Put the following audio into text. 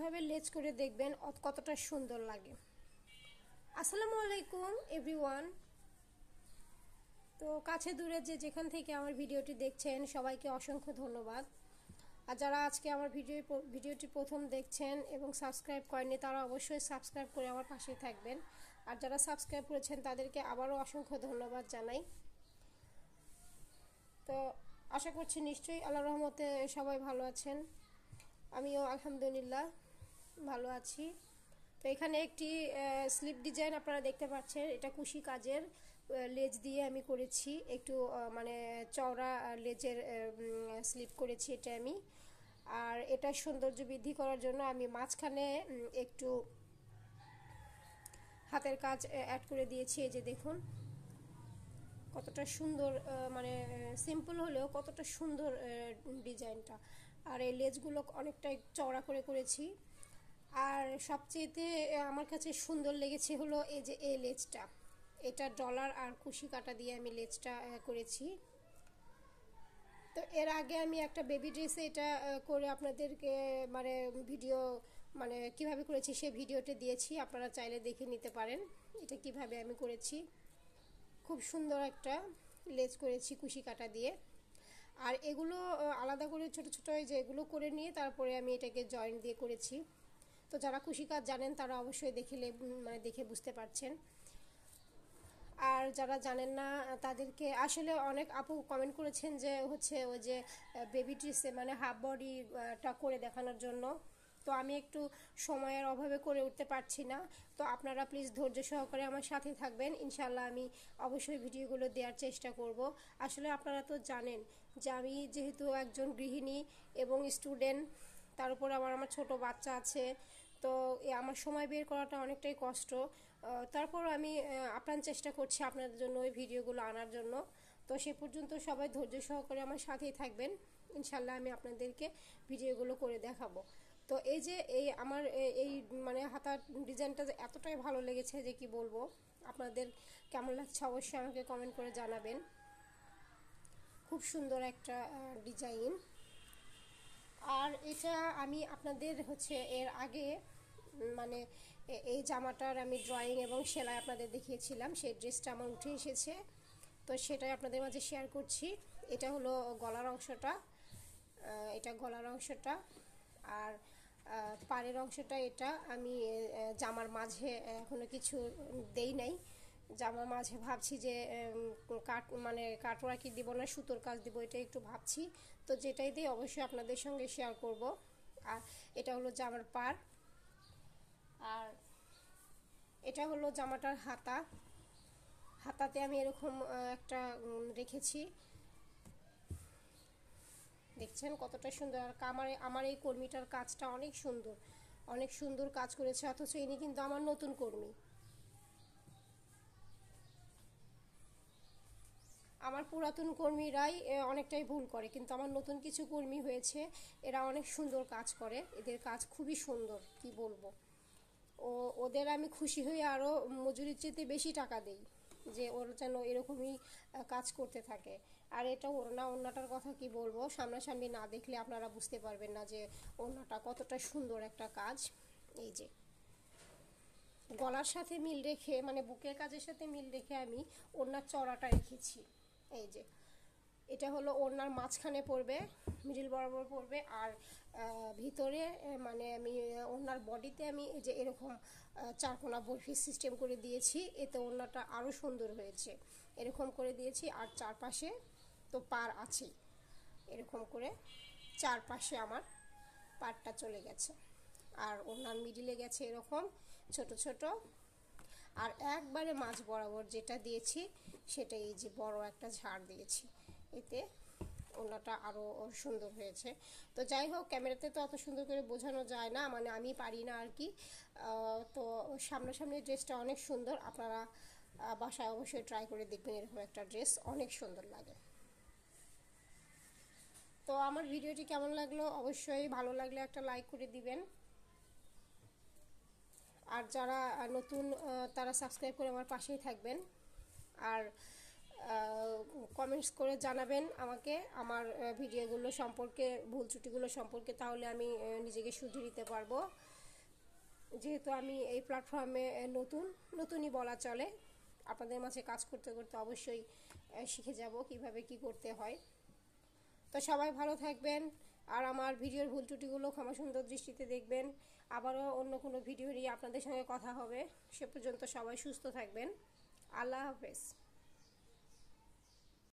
এভাবে লেজ করে দেখবেন কতটা সুন্দর লাগে। আসসালামু আলাইকুম এভরিওয়ান। তো কাছে দূরে যে যেখান থেকে আমার ভিডিওটি দেখছেন সবাইকে অসংখ্য ধন্যবাদ। আর যারা আজকে আমার ভিডিওটি প্রথম দেখছেন এবং সাবস্ক্রাইব করেননি তারা অবশ্যই সাবস্ক্রাইব করে আমার পাশে থাকবেন। আর যারা সাবস্ক্রাইব করেছেন তাদেরকে আবারও অসংখ্য ধন্যবাদ জানাই। তো আশা করছি নিশ্চয়ই আল্লাহর রহমতে সবাই ভালো আছেন। আমিও আলহামদুলিল্লাহ ভালো আছি। তো এখানে একটি স্লিপ ডিজাইন আপনারা দেখতে পাচ্ছেন, এটা কুশি কাজের লেজ দিয়ে আমি করেছি, একটু মানে চওড়া লেজের স্লিপ করেছি এটা আমি। আর এটা সৌন্দর্য বৃদ্ধি করার জন্য আমি মাঝখানে একটু হাতের কাজ অ্যাড করে দিয়েছি। এই যে দেখুন কতটা সুন্দর, মানে সিম্পল হলেও কতটা সুন্দর ডিজাইনটা। আর এই লেজগুলো অনেকটাই চওড়া করে করেছি। আর সবচেয়েতে আমার কাছে সুন্দর লেগেছে হলো এই যে এই লেজটা, এটা ডলার আর কুশি কাটা দিয়ে আমি লেজটা করেছি। তো এর আগে আমি একটা বেবি ড্রেসে এটা করে আপনাদেরকে মানে ভিডিও মানে কিভাবে করেছি সেই ভিডিওতে দিয়েছি, আপনারা চাইলে দেখে নিতে পারেন এটা কিভাবে আমি করেছি। খুব সুন্দর একটা লেজ করেছি কুশি কাটা দিয়ে। আর এগুলো আলাদা করে ছোট ছোট যে এগুলো করে নিয়ে তারপরে আমি এটাকে জয়েন্ট দিয়ে করেছি। তো যারা কুশি কাজ জানেন তারা অবশ্যই দেখে বুঝতে পারছেন। আর যারা জানেন না তাদেরকে আসলে অনেক আপু কমেন্ট করেছেন যে হচ্ছে ওই যে বেবি ড্রেসে মানে হাফ বডিটা করে দেখানোর জন্য। তো আমি একটু সময়ের অভাবে করে উঠতে পারছি না। তো আপনারা প্লিজ ধৈর্য সহকারে আমার সাথে থাকবেন, ইনশাল্লাহ আমি অবশ্যই ভিডিওগুলো দেওয়ার চেষ্টা করব। আসলে আপনারা তো জানেন যে আমি যেহেতু একজন গৃহিণী এবং স্টুডেন্ট, তার উপর আমার ছোট বাচ্চা আছে, তো আমার সময় বের করাটা অনেকটাই কষ্ট। তারপর আমি আপ্রাণ চেষ্টা করছি আপনাদের জন্য ওই ভিডিওগুলো আনার জন্য। তো সে পর্যন্ত সবাই ধৈর্য সহকারে আমার সাথেই থাকবেন, ইনশাল্লাহ আমি আপনাদেরকে ভিডিওগুলো করে দেখাবো। তো এই যে আমার এই মানে হাতার ডিজাইনটা এতটাই ভালো লেগেছে যে কি বলবো। আপনাদের কেমন লাগছে অবশ্যই আমাকে কমেন্ট করে জানাবেন। খুব সুন্দর একটা ডিজাইন। আর এটা আমি আপনাদের হচ্ছে এর আগে মানে এই জামাটার আমি ড্রয়িং এবং সেলাই আপনাদের দেখিয়েছিলাম, সেই ড্রেসটা আমার উঠে এসেছে, তো সেটাই আপনাদের মাঝে শেয়ার করছি। এটা হলো গলার অংশটা, এটা গলার অংশটা। আর পাড়ের অংশটা এটা আমি জামার মাঝে এখনো কিছু দেই নাই। জামার মাঝে ভাবছি যে কাটওয়ার্কি দিব না সুতোর কাজ দিব, এটা একটু ভাবছি। তো যেটাই দিই অবশ্যই আপনাদের সঙ্গে শেয়ার করব। আর এটা হলো জামার পাড়। আর এটা হলো জামাটার হাতাতে আমি এরকম একটা রেখেছি, দেখছেন কতটা সুন্দর। আর আমার এই কর্মীটার কাজটা অনেক সুন্দর কাজ করেছে, অথচ ইনি কিন্তু আমার নতুন কর্মী। আমার পুরাতন কর্মীরাই অনেকটাই ভুল করে, কিন্তু আমার নতুন কিছু কর্মী হয়েছে, এরা অনেক সুন্দর কাজ করে, এদের কাজ খুবই সুন্দর কি বলবো। ওদের আমি খুশি হয়ে আরও মজুরির চেয়ে বেশি টাকা দেই যে ওরা যেন এরকমই কাজ করতে থাকে। আর এটা ওড়নাটার কথা কি বলবো, সামনাসামনি না দেখলে আপনারা বুঝতে পারবেন না যে ওড়নাটা কতটা সুন্দর একটা কাজ। এই যে গলার সাথে মিল রেখে মানে বুকের কাজের সাথে মিল রেখে আমি ওড়নার চওড়াটা রেখেছি। এই যে এটা হলো ওড়নার মাঝখানে পড়বে, মিডিল বরাবর পড়বে। আর ভিতরে মানে আমি ওড়নার বডিতে আমি এই যে এরকম চারকোনা বরফি সিস্টেম করে দিয়েছি, এতে ওড়নাটা আরও সুন্দর হয়েছে, এরকম করে দিয়েছি। আর চারপাশে তো পার আছেই, এরকম করে চারপাশে আমার পারটা চলে গেছে। আর ওড়নার মিডিলে গেছে এরকম ছোট ছোট। আর একবারে মাঝ বরাবর যেটা দিয়েছি সেটা এই যে বড় একটা ঝাড় দিয়েছি, এতে ওড়নাটা আরও সুন্দর হয়েছে। তো যাই হোক, ক্যামেরাতে তো অত সুন্দর করে বোঝানো যায় না, মানে আমি পারি না আর কি। তো সামনাসামনি ড্রেসটা অনেক সুন্দর, আপনারা বাসায় অবশ্যই ট্রাই করে দেখবেন, এরকম একটা ড্রেস অনেক সুন্দর লাগে। তো আমার ভিডিওটি কেমন লাগলো অবশ্যই ভালো লাগলে একটা লাইক করে দিবেন। আর যারা নতুন তারা সাবস্ক্রাইব করে আমার পাশেই থাকবেন। আর কমেন্টস করে জানাবেন আমাকে আমার ভিডিওগুলো সম্পর্কে, ভুল ত্রুটিগুলো সম্পর্কে, তাহলে আমি নিজেকে শুধরে নিতে পারবো। যেহেতু আমি এই প্ল্যাটফর্মে নতুনই বলা চলে, আপনাদের মাঝে কাজ করতে করতে অবশ্যই শিখে যাব কিভাবে কি করতে হয়। তো সবাই ভালো থাকবেন, আর আমার ভিডিওর ভুল ত্রুটিগুলো ক্ষমা সুন্দর দৃষ্টিতে দেখবেন। আবারও অন্য কোনো ভিডিও নিয়ে আপনাদের সঙ্গে কথা হবে। সে পর্যন্ত সবাই সুস্থ থাকবেন। আল্লাহ হাফেজ।